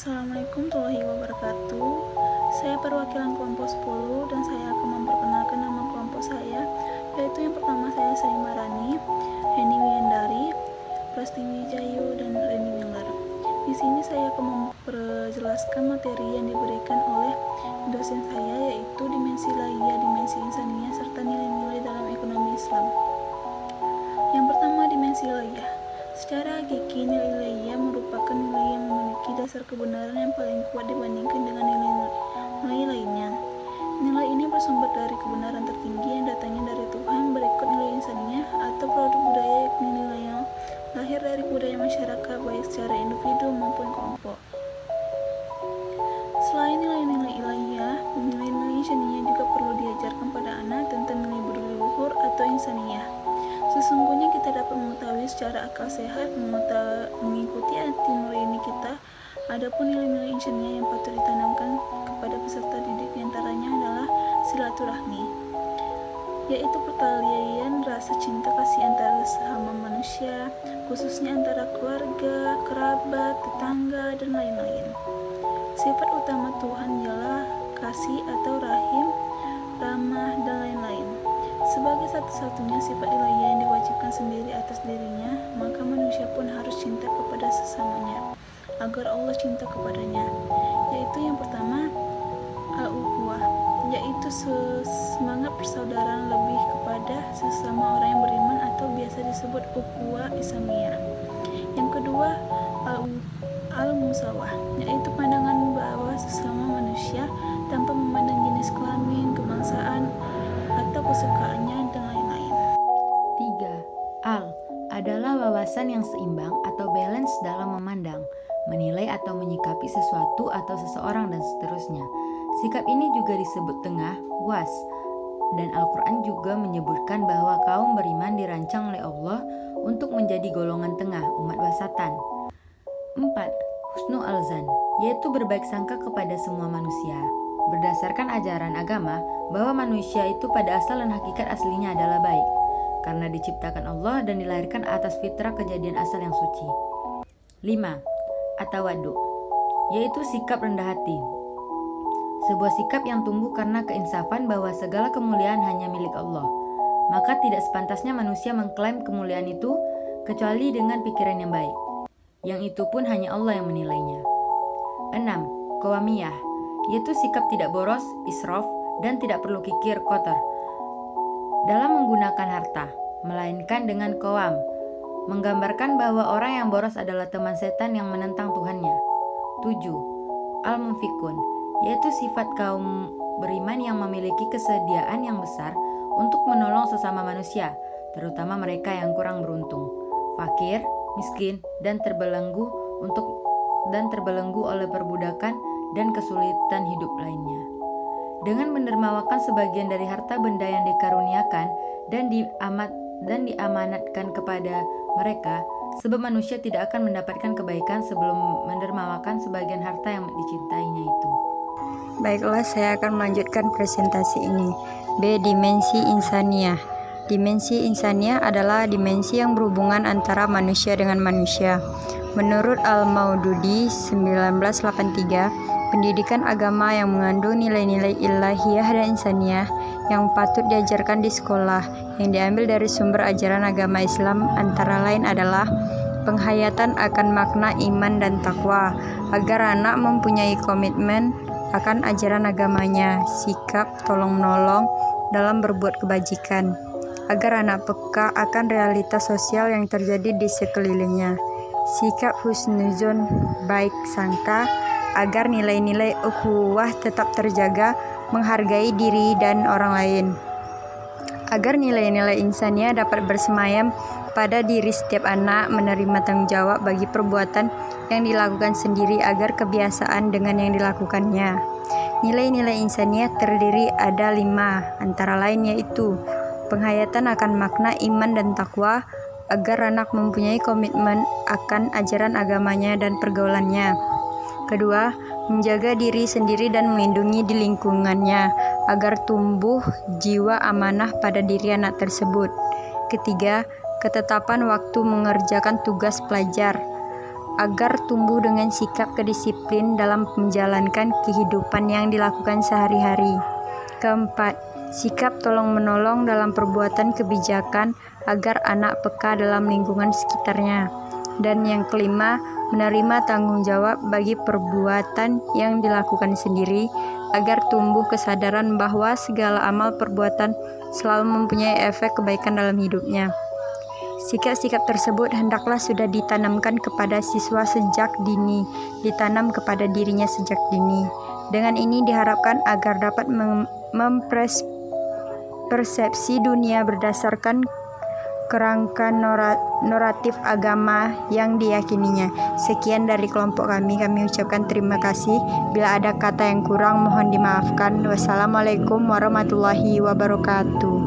Assalamualaikum warahmatullahi wabarakatuh. Saya perwakilan kelompok 10 dan saya akan memperkenalkan nama kelompok saya, yaitu yang pertama saya Sri Marani, Heni Wiyandari, Prastiwi Jayu, dan Reni Miller. Di sini saya akan memperjelaskan materi yang diberikan oleh dosen saya, yaitu dimensi laia, dimensi insaniah, serta nilai-nilai dalam ekonomi Islam. Yang pertama, dimensi laia. Secara hakiki, nilai laia merupakan nilai yang memiliki dasar kebenaran yang paling kuat dibandingkan dengan nilai lainnya. Nilai ini bersumber dari kebenaran tertinggi yang datangnya dari Tuhan, berikut nilai insaniah atau produk budaya, yakni nilai yang lahir dari budaya masyarakat baik secara individu maupun kelompok. Selain nilai-nilai ilahiyah, nilai-nilai insaniah juga perlu diajarkan pada anak tentang nilai budaya luhur atau insaniah. Sesungguhnya kita dapat mengetahui secara akal sehat mengikuti hati nurani kita. Adapun nilai-nilai insaniah yang patut ditanamkan kepada peserta didik diantaranya adalah silaturahmi, yaitu pertalian rasa cinta kasih antara sesama manusia, khususnya antara keluarga, kerabat, tetangga, dan lain-lain. Sifat utama Tuhan ialah kasih atau rahim, ramah, dan lain-lain. Sebagai satu-satunya sifat ilahiyah yang diwajibkan sendiri atas dirinya, maka manusia pun harus cinta kepada sesamanya, agar Allah cinta kepadanya. Yaitu yang pertama, al-ukhuwah, yaitu semangat persaudaraan lebih kepada sesama orang yang beriman atau biasa disebut ukhuwah Islamiyah. Yang kedua, al-musawah, yaitu pandangan bahwa sesama manusia tanpa memandang jenis kelamin, kebangsaan, atau kesukaannya, dan lain-lain. 3. Al adalah wawasan yang seimbang atau balance dalam memandang, menilai atau menyikapi sesuatu atau seseorang dan seterusnya. Sikap ini juga disebut tengah, was, dan Al-Quran juga menyebutkan bahwa kaum beriman dirancang oleh Allah untuk menjadi golongan tengah, umat wasatan. 4. Husnu al-zan, yaitu berbaik sangka kepada semua manusia. Berdasarkan ajaran agama, bahwa manusia itu pada asal dan hakikat aslinya adalah baik, karena diciptakan Allah dan dilahirkan atas fitrah kejadian asal yang suci. 5. At-tawaddu, yaitu sikap rendah hati. Sebuah sikap yang tumbuh karena keinsafan bahwa segala kemuliaan hanya milik Allah. Maka tidak sepantasnya manusia mengklaim kemuliaan itu kecuali dengan pikiran yang baik, yang itu pun hanya Allah yang menilainya. 6. Qawamiyah, yaitu sikap tidak boros, israf, dan tidak perlu kikir kotor dalam menggunakan harta, melainkan dengan qawam, menggambarkan bahwa orang yang boros adalah teman setan yang menentang Tuhannya. 7. Al-munfikun, yaitu sifat kaum beriman yang memiliki kesediaan yang besar untuk menolong sesama manusia, terutama mereka yang kurang beruntung, fakir, miskin, dan terbelenggu oleh perbudakan dan kesulitan hidup lainnya. Dengan mendermawakan sebagian dari harta benda yang dikaruniakan dan diamanatkan kepada mereka, sebab manusia tidak akan mendapatkan kebaikan sebelum mendermawakan sebagian harta yang dicintainya itu. Baiklah, saya akan melanjutkan presentasi ini. B. Dimensi insaniah. Dimensi insaniah adalah dimensi yang berhubungan antara manusia dengan manusia. Menurut Al-Maududi 1983, pendidikan agama yang mengandung nilai-nilai ilahiyah dan insaniah yang patut diajarkan di sekolah yang diambil dari sumber ajaran agama Islam antara lain adalah penghayatan akan makna iman dan takwa, agar anak mempunyai komitmen akan ajaran agamanya, sikap tolong-menolong dalam berbuat kebajikan, agar anak peka akan realitas sosial yang terjadi di sekelilingnya, sikap husnuzon, baik sangka, agar nilai-nilai ukhuwah tetap terjaga, menghargai diri dan orang lain, agar nilai-nilai insaniah dapat bersemayam pada diri setiap anak, menerima tanggung jawab bagi perbuatan yang dilakukan sendiri agar kebiasaan dengan yang dilakukannya. Nilai-nilai insaniah terdiri ada 5, antara lain yaitu penghayatan akan makna iman dan takwa, agar anak mempunyai komitmen akan ajaran agamanya dan pergaulannya. Kedua, menjaga diri sendiri dan melindungi di lingkungannya, agar tumbuh jiwa amanah pada diri anak tersebut. Ketiga, ketetapan waktu mengerjakan tugas pelajar, agar tumbuh dengan sikap kedisiplin dalam menjalankan kehidupan yang dilakukan sehari-hari. Keempat, sikap tolong-menolong dalam perbuatan kebijakan agar anak peka dalam lingkungan sekitarnya. Dan yang kelima, menerima tanggung jawab bagi perbuatan yang dilakukan sendiri agar tumbuh kesadaran bahwa segala amal perbuatan selalu mempunyai efek kebaikan dalam hidupnya. Sikap-sikap tersebut hendaklah sudah ditanamkan kepada siswa sejak dini, ditanam kepada dirinya sejak dini. Dengan ini diharapkan agar dapat mempersepsi dunia berdasarkan kerangka noratif agama yang diyakininya. Sekian dari kelompok kami ucapkan terima kasih. Bila ada kata yang kurang mohon dimaafkan. Wassalamualaikum warahmatullahi wabarakatuh.